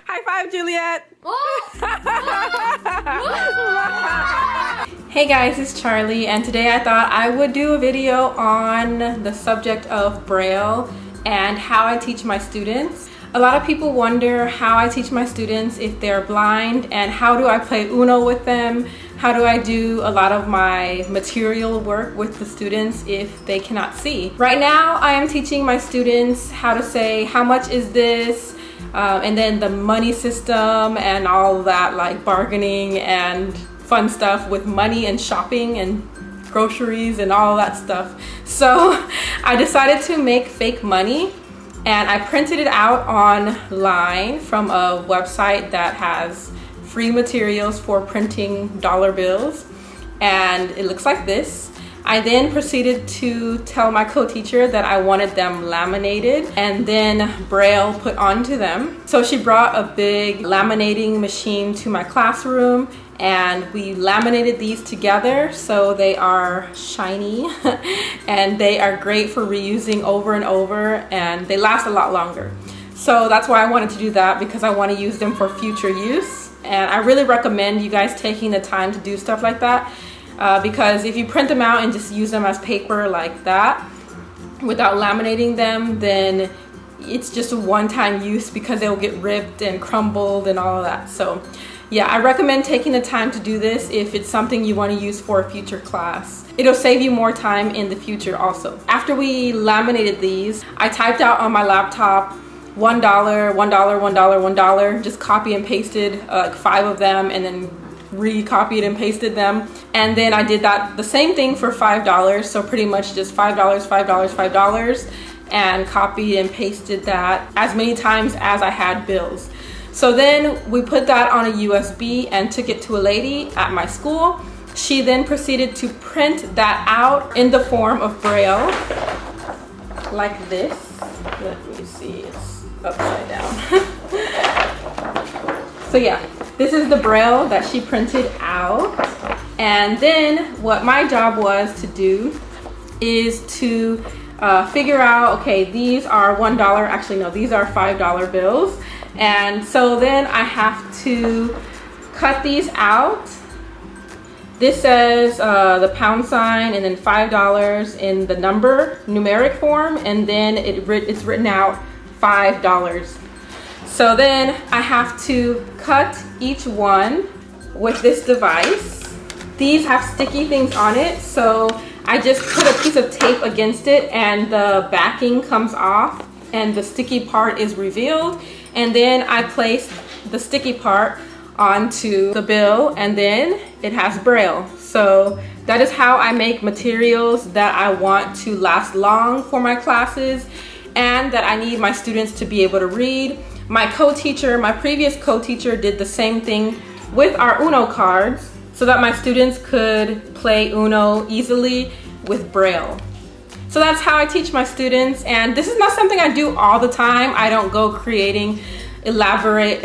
High five, Juliet! Hey guys, it's Charlie, and today I thought I would do a video on the subject of Braille and how I teach my students. A lot of people wonder how I teach my students if they're blind, and how do I play Uno with them? How do I do a lot of my material work with the students if they cannot see? Right now, I am teaching my students how to say, how much is this? And then the money system and all that, like bargaining and fun stuff with money and shopping and groceries and all that stuff. So I decided to make fake money, and I printed it out online from a website that has free materials for printing dollar bills, and it looks like this. I then proceeded to tell my co-teacher that I wanted them laminated and then Braille put onto them. So she brought a big laminating machine to my classroom, and we laminated these together so they are shiny and they are great for reusing over and over, and they last a lot longer. So that's why I wanted to do that, because I want to use them for future use. And I really recommend you guys taking the time to do stuff like that. Because if you print them out and just use them as paper like that without laminating them, then it's just a one-time use because they'll get ripped and crumbled and all of that. So yeah, I recommend taking the time to do this if it's something you want to use for a future class. It'll save you more time in the future also. After we laminated these, I typed out on my laptop $1, $1, $1, $1, just copy and pasted like 5 of them, and then recopied and pasted them. And then I did that the same thing for $5, so pretty much just $5, $5, $5, and copied and pasted that as many times as I had bills. So then we put that on a USB and took it to a lady at my school. She then proceeded to print that out in the form of Braille like this. Let me see, it's upside down. So yeah, this is the Braille that she printed out. And then what my job was to do is to figure out, okay, these are $1, actually no, these are $5 bills. And so then I have to cut these out. This says the pound sign and then $5 in the numeric form, and then it's written out $5. So then I have to cut each one with this device. These have sticky things on it, so I just put a piece of tape against it and the backing comes off and the sticky part is revealed. And then I place the sticky part onto the bill, and then it has Braille. So that is how I make materials that I want to last long for my classes and that I need my students to be able to read. My co-teacher, my previous co-teacher, did the same thing with our Uno cards so that my students could play Uno easily with Braille. So that's how I teach my students, and this is not something I do all the time. I don't go creating elaborate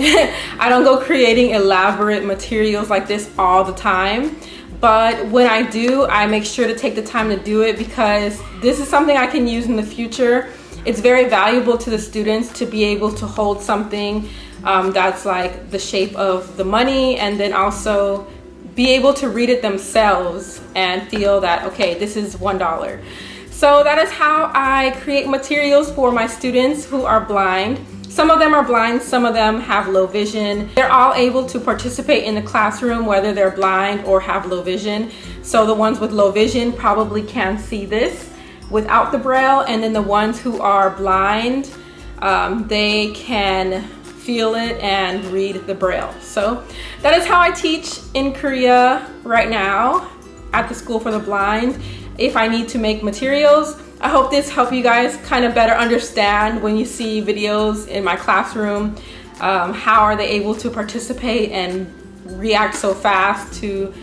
materials like this all the time. But when I do, I make sure to take the time to do it because this is something I can use in the future. It's very valuable to the students to be able to hold something that's like the shape of the money, and then also be able to read it themselves and feel that, okay, this is $1. So that is how I create materials for my students who are blind. Some of them are blind, some of them have low vision. They're all able to participate in the classroom whether they're blind or have low vision. So the ones with low vision probably can see this without the Braille, and then the ones who are blind, they can feel it and read the Braille. So that is how I teach in Korea right now at the School for the Blind. If I need to make materials, I hope this helped you guys kind of better understand when you see videos in my classroom, how are they able to participate and react so fast to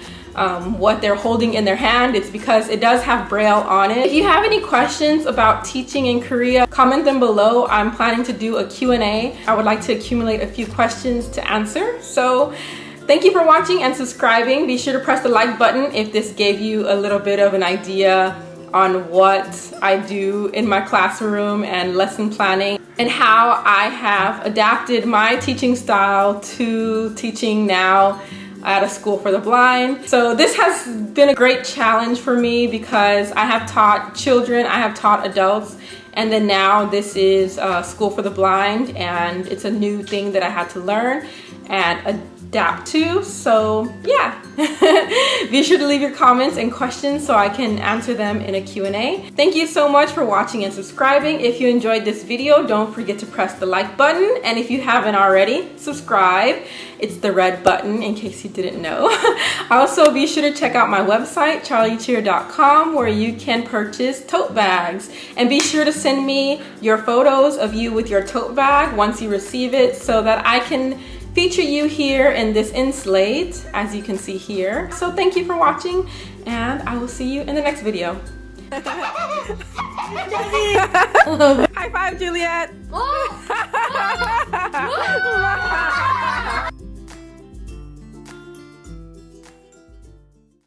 what they're holding in their hand. It's because it does have Braille on it. If you have any questions about teaching in Korea, comment them below. I'm planning to do a Q&A. I would like to accumulate a few questions to answer. So Thank you for watching and subscribing. Be sure to press the like button if this gave you a little bit of an idea on what I do in my classroom and lesson planning, and how I have adapted my teaching style to teaching now at a school for the blind. So this has been a great challenge for me because I have taught children, I have taught adults, and then now this is a school for the blind, and it's a new thing that I had to learn and adapt to. So yeah, be sure to leave your comments and questions so I can answer them in a Q&A. Thank you so much for watching and subscribing. If you enjoyed this video, don't forget to press the like button, and if you haven't already, subscribe. It's the red button in case you didn't know. Also, be sure to check out my website, charlycheer.com, where you can purchase tote bags, and be sure to send me your photos of you with your tote bag once you receive it so that I can feature you here in this Inslate, as you can see here. So thank you for watching, and I will see you in the next video. High five, Juliet!